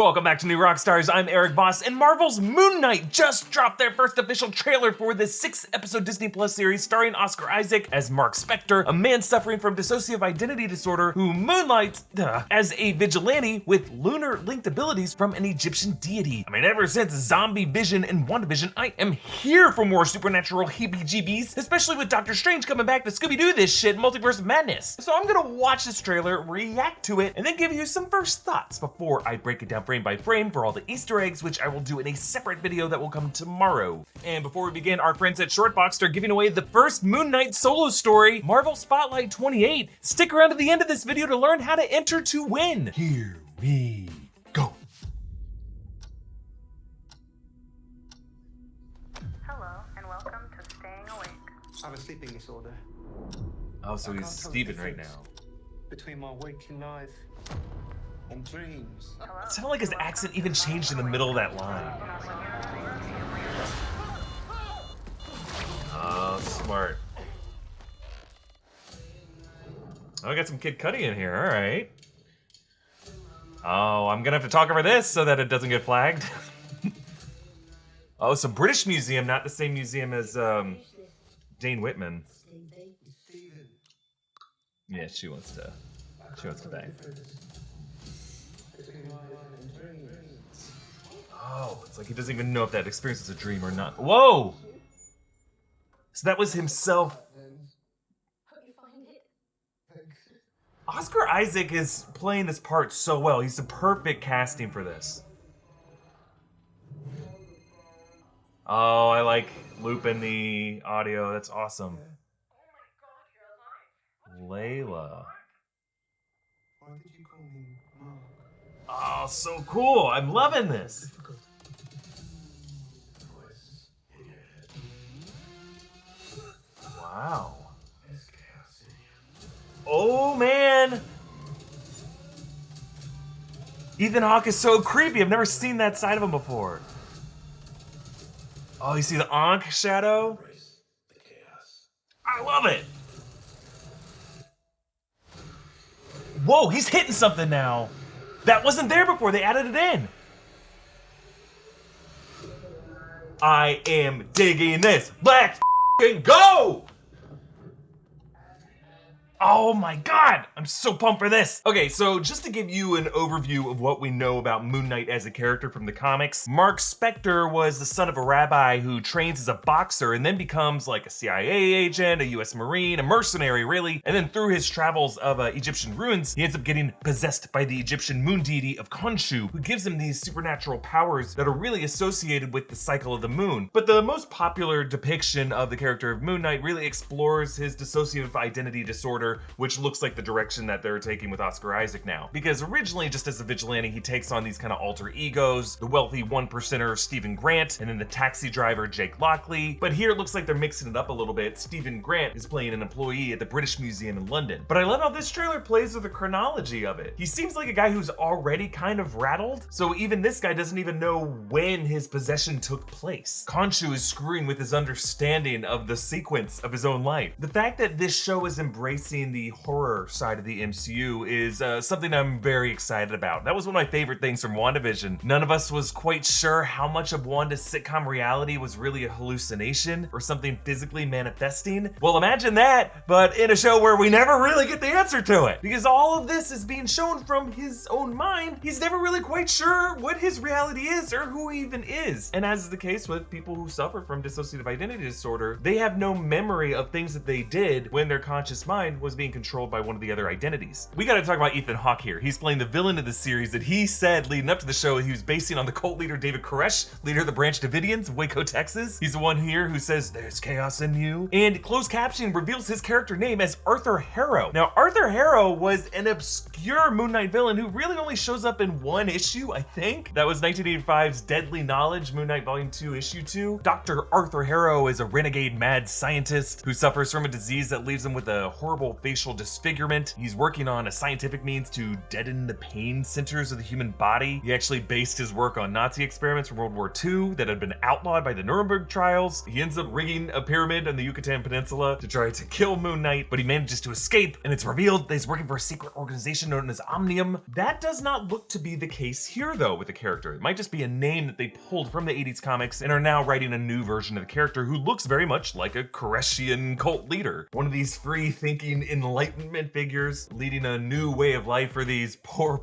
Welcome back to New Rockstars. I'm Erik Voss, and Marvel's Moon Knight just dropped their first official trailer for the 6-episode Disney Plus series starring Oscar Isaac as Marc Spector, a man suffering from dissociative identity disorder who moonlights as a vigilante with lunar-linked abilities from an Egyptian deity. I mean, ever since Zombie Vision and WandaVision, I am here for more supernatural heebie-jeebies, especially with Doctor Strange coming back to Scooby-Doo this shit, Multiverse of Madness. So I'm gonna watch this trailer, react to it, and then give you some first thoughts before I break it down frame by frame for all the Easter eggs, which I will do in a separate video that will come tomorrow. And before we begin, our friends at Shortboxed are giving away the first Moon Knight solo story, Marvel Spotlight 28. Stick around to the end of this video to learn how to enter to win. Here we go. Hello, and welcome to Staying Awake. I have a sleeping disorder. Oh, so he's Steven right now. Between my waking life and dreams. Hello. It sounded like his accent even changed in the middle of that line. Oh, smart. Oh, I got some Kid Cudi in here, all right. Oh, I'm gonna have to talk over this so that it doesn't get flagged. Oh, it's a British museum, not the same museum as Dane Whitman. Yeah, she wants to bang. Oh, it's like he doesn't even know if that experience is a dream or not. Whoa! So that was himself. Oscar Isaac is playing this part so well. He's the perfect casting for this. Oh, I like looping the audio. That's awesome. Layla. Why did you call me Mom? Oh, so cool. I'm loving this. Wow. Oh, man. Ethan Hawke is so creepy. I've never seen that side of him before. Oh, you see the Ankh shadow? I love it. Whoa, he's hitting something now. That wasn't there before, they added it in. I am digging this. Let's f***ing go! Oh my god, I'm so pumped for this. Okay, so just to give you an overview of what we know about Moon Knight as a character from the comics, Marc Spector was the son of a rabbi who trains as a boxer and then becomes like a CIA agent, a US Marine, a mercenary really, and then through his travels of Egyptian ruins, he ends up getting possessed by the Egyptian moon deity of Khonshu, who gives him these supernatural powers that are really associated with the cycle of the moon. But the most popular depiction of the character of Moon Knight really explores his dissociative identity disorder, which looks like the direction that they're taking with Oscar Isaac now. Because originally, just as a vigilante, he takes on these kind of alter egos, the wealthy one percenter Stephen Grant, and then the taxi driver Jake Lockley. But here it looks like they're mixing it up a little bit. Stephen Grant is playing an employee at the British Museum in London. But I love how this trailer plays with the chronology of it. He seems like a guy who's already kind of rattled, so even this guy doesn't even know when his possession took place. Khonshu is screwing with his understanding of the sequence of his own life. The fact that this show is embracing the horror side of the MCU is something I'm very excited about. That was one of my favorite things from WandaVision. None of us was quite sure how much of Wanda's sitcom reality was really a hallucination or something physically manifesting. Well, imagine that, but in a show where we never really get the answer to it. Because all of this is being shown from his own mind, he's never really quite sure what his reality is or who he even is. And as is the case with people who suffer from dissociative identity disorder, they have no memory of things that they did when their conscious mind was being controlled by one of the other identities. We gotta talk about Ethan Hawke here. He's playing the villain of the series that he said leading up to the show he was basing on the cult leader David Koresh, leader of the Branch Davidians of Waco, Texas. He's the one here who says, "There's chaos in you." And closed captioning reveals his character name as Arthur Harrow. Now, Arthur Harrow was an obscure Moon Knight villain who really only shows up in one issue, I think. That was 1985's Deadly Knowledge, Moon Knight Volume 2, Issue 2. Dr. Arthur Harrow is a renegade mad scientist who suffers from a disease that leaves him with a horrible facial disfigurement. He's working on a scientific means to deaden the pain centers of the human body. He actually based his work on Nazi experiments from World War II that had been outlawed by the Nuremberg trials. He ends up rigging a pyramid on the Yucatan Peninsula to try to kill Moon Knight, but he manages to escape, and it's revealed that he's working for a secret organization known as Omnium. That does not look to be the case here, though, with the character. It might just be a name that they pulled from the 80s comics and are now writing a new version of the character who looks very much like a Koreshian cult leader. One of these free-thinking enlightenment figures leading a new way of life for these poor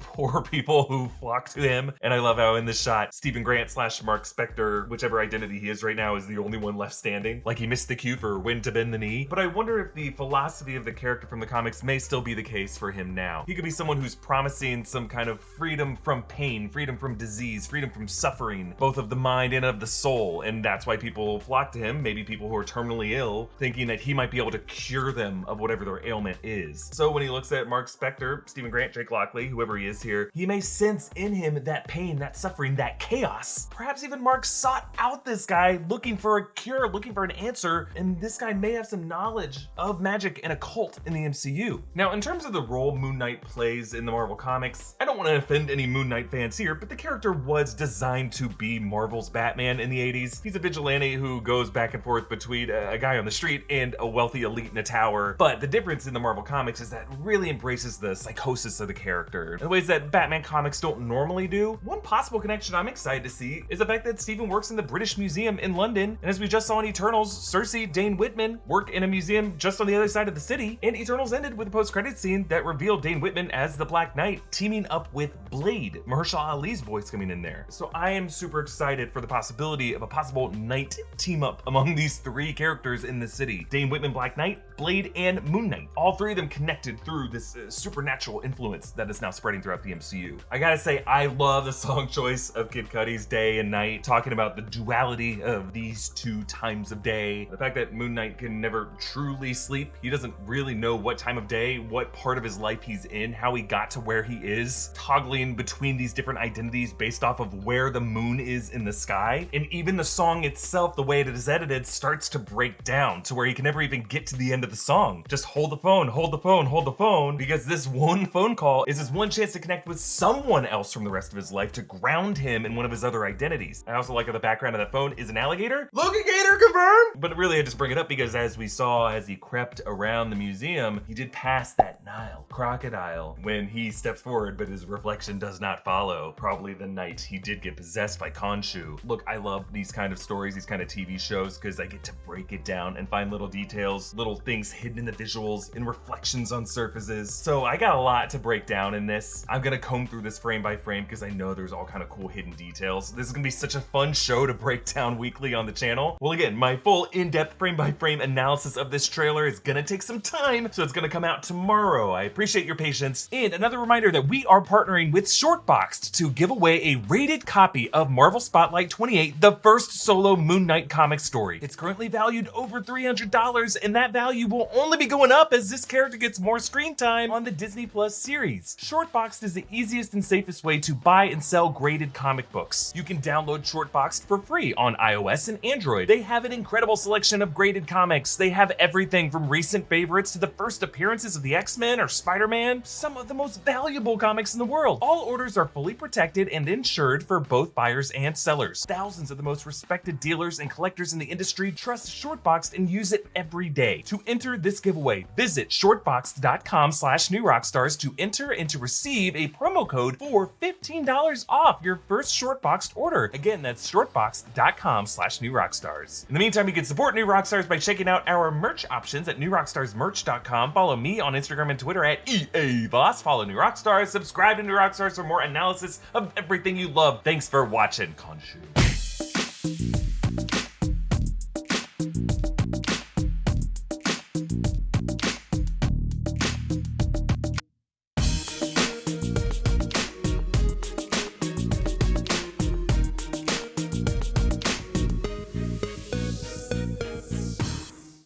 people who flock to him. And I love how in this shot, Stephen Grant / Marc Spector, whichever identity he is right now, is the only one left standing. Like he missed the cue for when to bend the knee. But I wonder if the philosophy of the character from the comics may still be the case for him now. He could be someone who's promising some kind of freedom from pain, freedom from disease, freedom from suffering, both of the mind and of the soul. And that's why people flock to him, maybe people who are terminally ill, thinking that he might be able to cure them of whatever their ailment is. So when he looks at Marc Spector, Stephen Grant, Jake Lockley, whoever he is here, he may sense in him that pain, that suffering, that chaos. Perhaps even Mark sought out this guy looking for a cure, looking for an answer, and this guy may have some knowledge of magic and occult in the MCU. Now, in terms of the role Moon Knight plays in the Marvel Comics, I don't want to offend any Moon Knight fans here, but the character was designed to be Marvel's Batman in the 80s. He's a vigilante who goes back and forth between a guy on the street and a wealthy elite in a tower. But the difference in the Marvel Comics is that it really embraces the psychosis of the character in ways that Batman comics don't normally do. One possible connection I'm excited to see is the fact that Stephen works in the British Museum in London, and as we just saw in Eternals, Cersei, Dane Whitman work in a museum just on the other side of the city, and Eternals ended with a post-credits scene that revealed Dane Whitman as the Black Knight teaming up with Blade, Mahershala Ali's voice coming in there. So I am super excited for the possibility of a possible Knight team up among these three characters in the city. Dane Whitman, Black Knight, Blade, and Moon Knight. All three of them connected through this supernatural influence that is now spreading throughout the MCU. I gotta say, I love the song choice of Kid Cudi's Day and Night, talking about the duality of these two times of day. The fact that Moon Knight can never truly sleep. He doesn't really know what time of day, what part of his life he's in, how he got to where he is, toggling between these different identities based off of where the moon is in the sky. And even the song itself, the way it is edited, starts to break down to where he can never even get to the end of the song. Just hold the phone, hold the phone, hold the phone, because this one phone call is his one chance to connect with someone else from the rest of his life to ground him in one of his other identities. I also like how the background of that phone is an alligator. Look-a-gator confirmed! But really I just bring it up because as we saw as he crept around the museum, he did pass that Nile crocodile when he steps forward, but his reflection does not follow. Probably the night he did get possessed by Khonshu. Look, I love these kind of stories, these kind of TV shows, because I get to break it down and find little details, little things hidden in the visuals, and reflections on surfaces. So I got a lot to break down in this. I'm gonna comb through this frame by frame because I know there's all kind of cool hidden details. This is gonna be such a fun show to break down weekly on the channel. Well, again, my full in-depth frame by frame analysis of this trailer is gonna take some time, so it's gonna come out tomorrow. I appreciate your patience. And another reminder that we are partnering with Shortboxed to give away a rated copy of Marvel Spotlight 28, the first solo Moon Knight comic story. It's currently valued over $300, and that value will only be going up as this character gets more screen time on the Disney Plus series. Shortboxed is the easiest and safest way to buy and sell graded comic books. You can download Shortboxed for free on iOS and Android. They have an incredible selection of graded comics. They have everything from recent favorites to the first appearances of the X-Men or Spider-Man, some of the most valuable comics in the world. All orders are fully protected and insured for both buyers and sellers. Thousands of the most respected dealers and collectors in the industry trust Shortboxed and use it every day. To enter this giveaway, visit shortboxed.com/newrockstars to enter and to receive a promo code for $15 off your first Shortboxed order. Again, that's shortboxed.com/newrockstars. In the meantime, you can support New Rockstars by checking out our merch options at newrockstarsmerch.com. Follow me on Instagram and Twitter at EA Voss. Follow New Rockstars. Subscribe to New Rockstars for more analysis of everything you love. Thanks for watching, Khonshu.